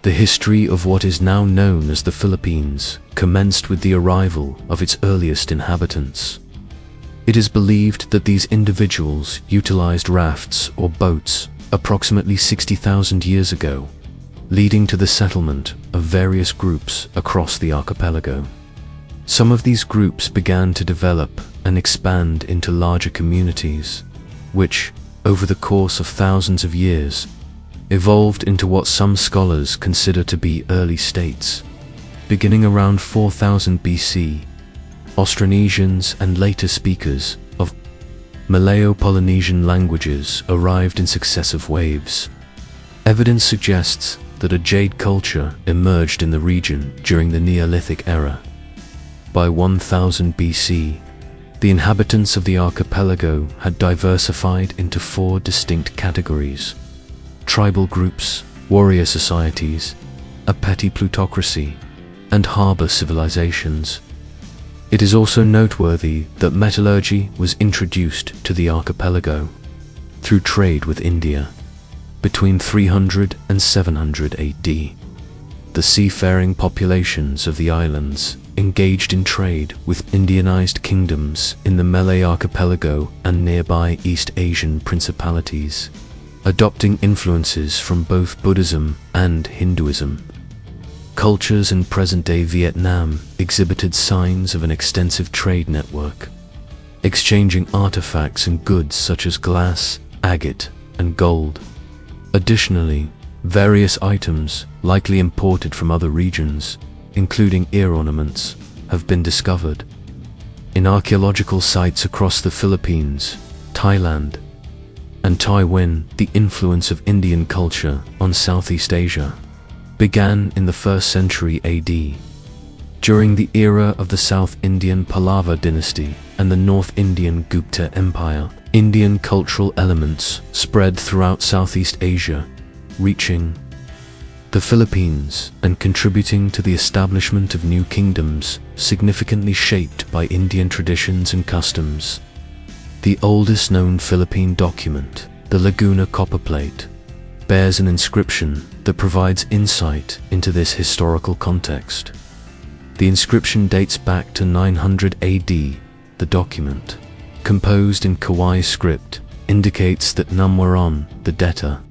The history of what is now known as the Philippines commenced with the arrival of its earliest inhabitants. It is believed that these individuals utilized rafts or boats approximately 60,000 years ago, leading to the settlement of various groups across the archipelago. Some of these groups began to develop and expand into larger communities, which, over the course of thousands of years, evolved into what some scholars consider to be early states. Beginning around 4000 BC, Austronesians and later speakers of Malayo-Polynesian languages arrived in successive waves. Evidence suggests that a jade culture emerged in the region during the Neolithic era. By 1000 BC, the inhabitants of the archipelago had diversified into 4 distinct categories: tribal groups, warrior societies, a petty plutocracy, and harbor civilizations. It is also noteworthy that metallurgy was introduced to the archipelago through trade with India between 300 and 700 AD. The seafaring populations of the islands engaged in trade with Indianized kingdoms in the Malay archipelago and nearby East Asian principalities, adopting influences from both Buddhism and Hinduism. Cultures in present-day Vietnam exhibited signs of an extensive trade network, exchanging artifacts and goods such as glass, agate, and gold. Additionally, various items, likely imported from other regions, including ear ornaments, have been discovered. In archaeological sites across the Philippines, Thailand, and Taiwan, the influence of Indian culture on Southeast Asia began in the 1st century AD. During the era of the South Indian Pallava dynasty and the North Indian Gupta Empire, Indian cultural elements spread throughout Southeast Asia, reaching the Philippines and contributing to the establishment of new kingdoms significantly shaped by Indian traditions and customs. The oldest known Philippine document, the Laguna Copperplate, bears an inscription that provides insight into this historical context. The inscription dates back to 900 AD. The document, composed in Khmer script, indicates that Namwaron, the debtor,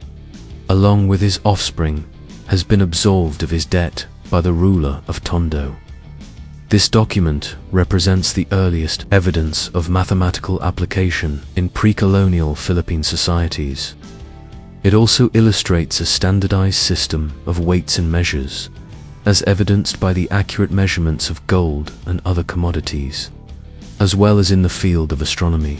along with his offspring, has been absolved of his debt by the ruler of Tondo. This document represents the earliest evidence of mathematical application in pre-colonial Philippine societies. It also illustrates a standardized system of weights and measures, as evidenced by the accurate measurements of gold and other commodities, as well as in the field of astronomy.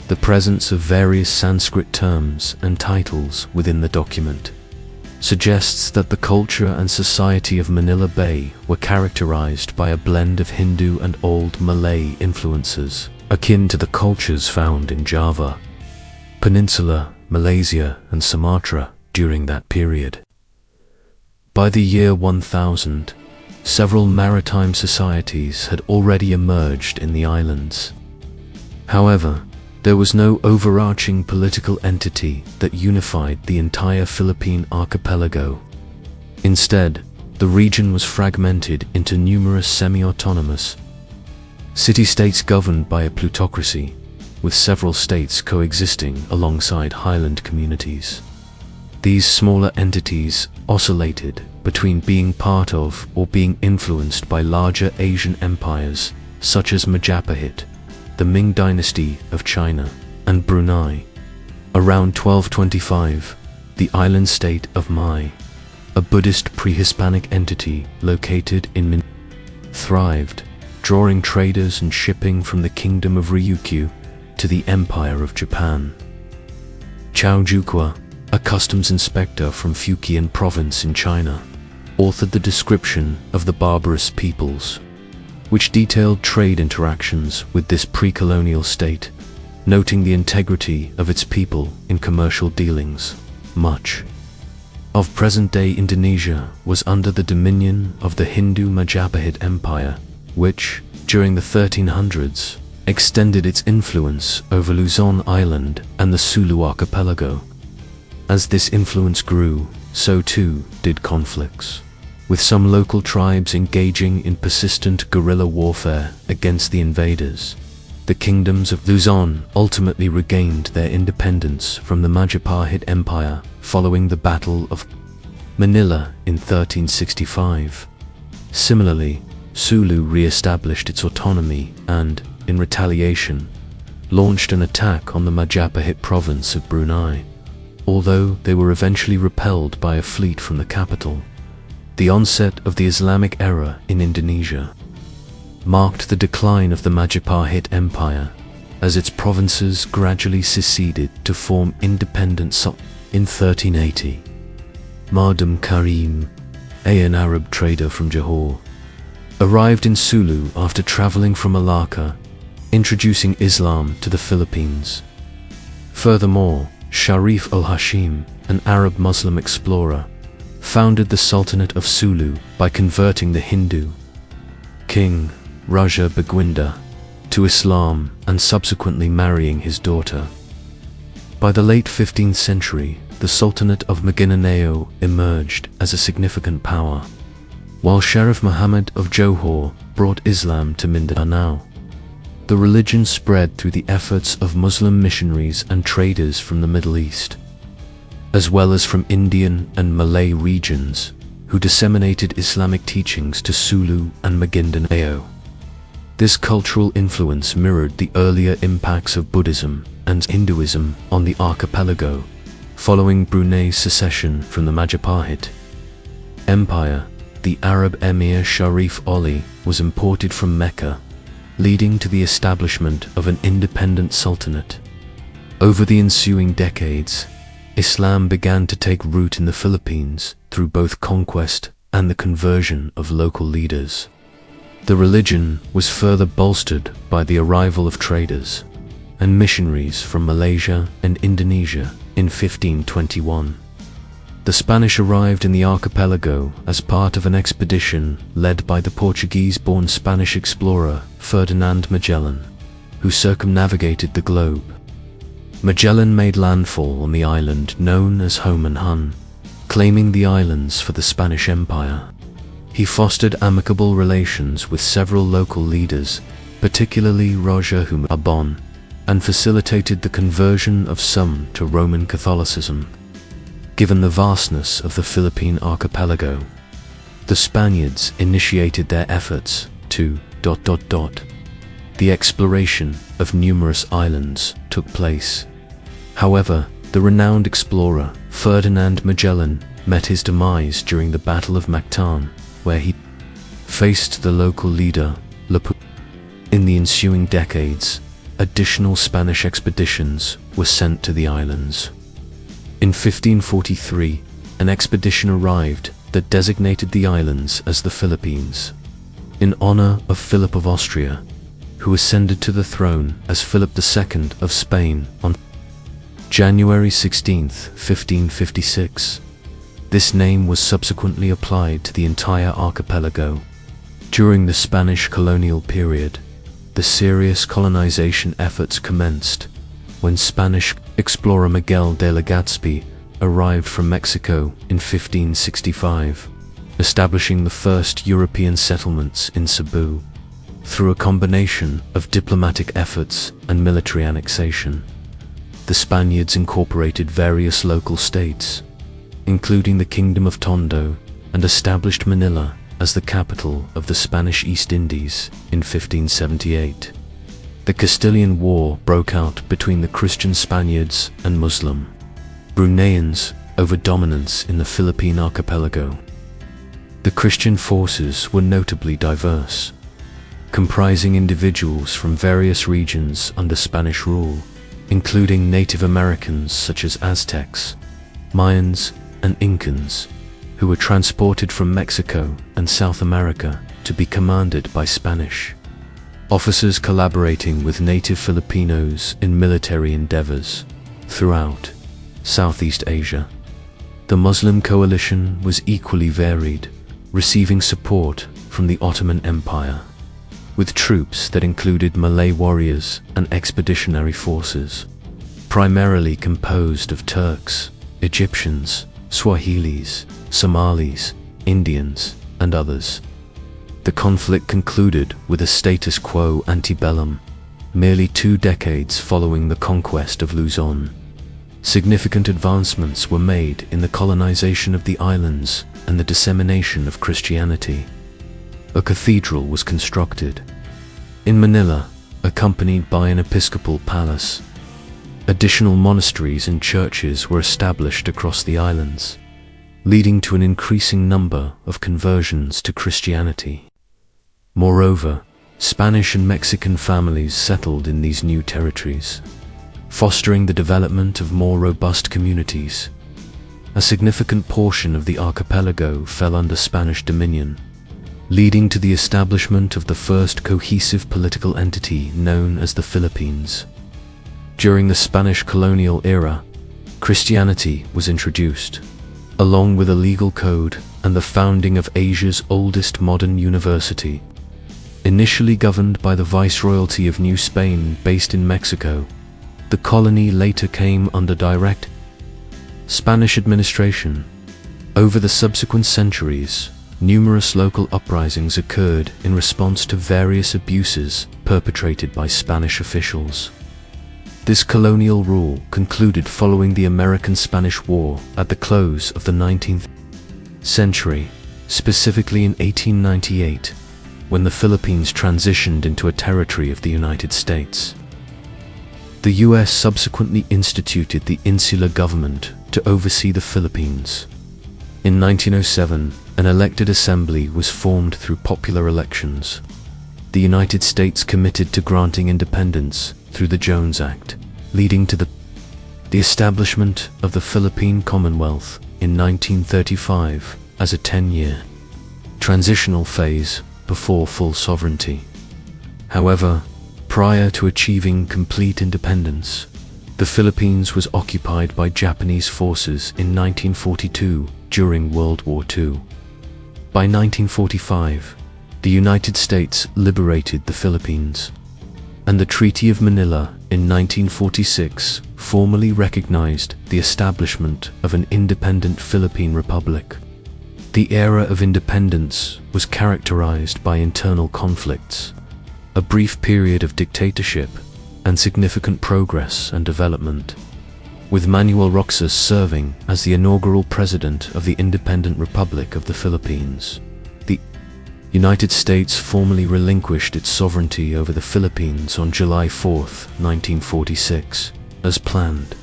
The presence of various Sanskrit terms and titles within the document suggests that the culture and society of Manila Bay were characterized by a blend of Hindu and Old Malay influences, akin to the cultures found in Java Peninsula, Malaysia, and Sumatra during that period. By the year 1000, several maritime societies had already emerged in the islands. However, there was no overarching political entity that unified the entire Philippine archipelago. Instead, the region was fragmented into numerous semi-autonomous city-states governed by a plutocracy, with several states coexisting alongside highland communities. These smaller entities oscillated between being part of or being influenced by larger Asian empires such as Majapahit, the Ming dynasty of China, and Brunei. Around 1225, the island state of Mai, a Buddhist pre-Hispanic entity located in Mindanao, thrived, drawing traders and shipping from the Kingdom of Ryukyu to the Empire of Japan. Chao Jukwa, a customs inspector from Fujian province in China, authored the description of the barbarous peoples, which detailed trade interactions with this pre-colonial state, noting the integrity of its people in commercial dealings. Much of present-day Indonesia was under the dominion of the Hindu Majapahit Empire, which, during the 1300s, extended its influence over Luzon Island and the Sulu archipelago. As this influence grew, so too did conflicts, with some local tribes engaging in persistent guerrilla warfare against the invaders. The kingdoms of Luzon ultimately regained their independence from the Majapahit Empire following the Battle of Manila in 1365. Similarly, Sulu re-established its autonomy and, in retaliation, launched an attack on the Majapahit province of Brunei, although they were eventually repelled by a fleet from the capital. The onset of the Islamic era in Indonesia marked the decline of the Majapahit Empire, as its provinces gradually seceded to form independent sultanates. In 1380, Madam Karim, an Arab trader from Johor, arrived in Sulu after traveling from Malacca, introducing Islam to the Philippines. Furthermore, Sharif al-Hashim, an Arab Muslim explorer, founded the Sultanate of Sulu by converting the Hindu king Raja Baginda to Islam and subsequently marrying his daughter. By the late 15th century, the Sultanate of Maguindanao emerged as a significant power, while Sharif Muhammad of Johor brought Islam to Mindanao. The religion spread through the efforts of Muslim missionaries and traders from the Middle East, as well as from Indian and Malay regions, who disseminated Islamic teachings to Sulu and Maguindanao. This cultural influence mirrored the earlier impacts of Buddhism and Hinduism on the archipelago, following Brunei's secession from the Majapahit Empire. The Arab emir Sharif Ali was imported from Mecca, leading to the establishment of an independent sultanate. Over the ensuing decades, Islam began to take root in the Philippines through both conquest and the conversion of local leaders. The religion was further bolstered by the arrival of traders and missionaries from Malaysia and Indonesia in 1521. The Spanish arrived in the archipelago as part of an expedition led by the Portuguese-born Spanish explorer Ferdinand Magellan, who circumnavigated the globe. Magellan made landfall on the island known as Homonhon, claiming the islands for the Spanish Empire. He fostered amicable relations with several local leaders, particularly Raja Humabon, and facilitated the conversion of some to Roman Catholicism. Given the vastness of the Philippine archipelago, the Spaniards initiated their efforts to ... The exploration of numerous islands took place. However, the renowned explorer Ferdinand Magellan met his demise during the Battle of Mactan, where he faced the local leader Lapu. In the ensuing decades, additional Spanish expeditions were sent to the islands. In 1543, an expedition arrived that designated the islands as the Philippines, in honor of Philip of Austria, who ascended to the throne as Philip II of Spain on January 16, 1556. This name was subsequently applied to the entire archipelago. During the Spanish colonial period, the serious colonization efforts commenced when Spanish explorer Miguel de Legazpi arrived from Mexico in 1565, establishing the first European settlements in Cebu. Through a combination of diplomatic efforts and military annexation, the Spaniards incorporated various local states, including the Kingdom of Tondo, and established Manila as the capital of the Spanish East Indies in 1578. The Castilian War broke out between the Christian Spaniards and Muslim Bruneians over dominance in the Philippine archipelago. The Christian forces were notably diverse, comprising individuals from various regions under Spanish rule, including Native Americans such as Aztecs, Mayans, and Incans, who were transported from Mexico and South America to be commanded by Spanish officers collaborating with native Filipinos in military endeavors throughout Southeast Asia. The Muslim coalition was equally varied, receiving support from the Ottoman Empire, with troops that included Malay warriors and expeditionary forces, primarily composed of Turks, Egyptians, Swahilis, Somalis, Indians, and others. The conflict concluded with a status quo ante bellum, merely 2 decades following the conquest of Luzon. Significant advancements were made in the colonization of the islands and the dissemination of Christianity. A cathedral was constructed in Manila, accompanied by an episcopal palace. Additional monasteries and churches were established across the islands, leading to an increasing number of conversions to Christianity. Moreover, Spanish and Mexican families settled in these new territories, fostering the development of more robust communities. A significant portion of the archipelago fell under Spanish dominion, leading to the establishment of the first cohesive political entity known as the Philippines. During the Spanish colonial era, Christianity was introduced, along with a legal code and the founding of Asia's oldest modern university. Initially governed by the Viceroyalty of New Spain based in Mexico, the colony later came under direct Spanish administration. Over the subsequent centuries, numerous local uprisings occurred in response to various abuses perpetrated by Spanish officials. This colonial rule concluded following the American-Spanish War at the close of the 19th century, specifically in 1898, when the Philippines transitioned into a territory of the United States. The U.S. subsequently instituted the Insular Government to oversee the Philippines. In 1907, an elected assembly was formed through popular elections. The United States committed to granting independence through the Jones Act, leading to the establishment of the Philippine Commonwealth in 1935 as a 10-year transitional phase before full sovereignty. However, prior to achieving complete independence, the Philippines was occupied by Japanese forces in 1942 during World War II. By 1945, the United States liberated the Philippines, and the Treaty of Manila in 1946 formally recognized the establishment of an independent Philippine Republic. The era of independence was characterized by internal conflicts, a brief period of dictatorship, and significant progress and development, with Manuel Roxas serving as the inaugural president of the Independent Republic of the Philippines. The United States formally relinquished its sovereignty over the Philippines on July 4, 1946, as planned.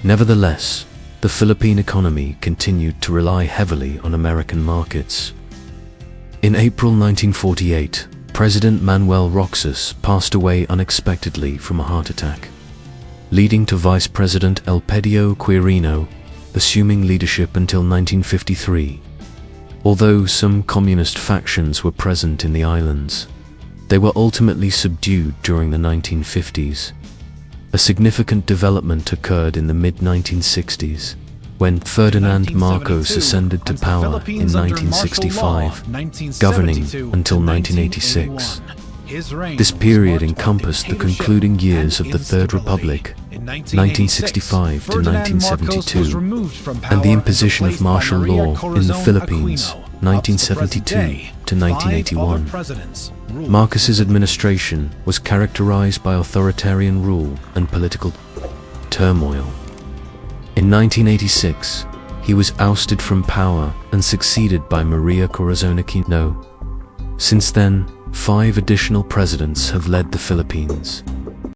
Nevertheless, the Philippine economy continued to rely heavily on American markets. In April 1948, President Manuel Roxas passed away unexpectedly from a heart attack, leading to Vice President Elpidio Quirino assuming leadership until 1953. Although some communist factions were present in the islands, they were ultimately subdued during the 1950s. A significant development occurred in the mid-1960s, when Ferdinand Marcos ascended to power in 1965, governing until 1986. This period encompassed the concluding years of the Third Republic, 1965 to 1972, and the imposition of martial law in the Philippines, 1972 to 1981. Marcos's administration was characterized by authoritarian rule and political turmoil. In 1986, he was ousted from power and succeeded by Maria Corazon Aquino. Since then, 5 additional presidents have led the Philippines.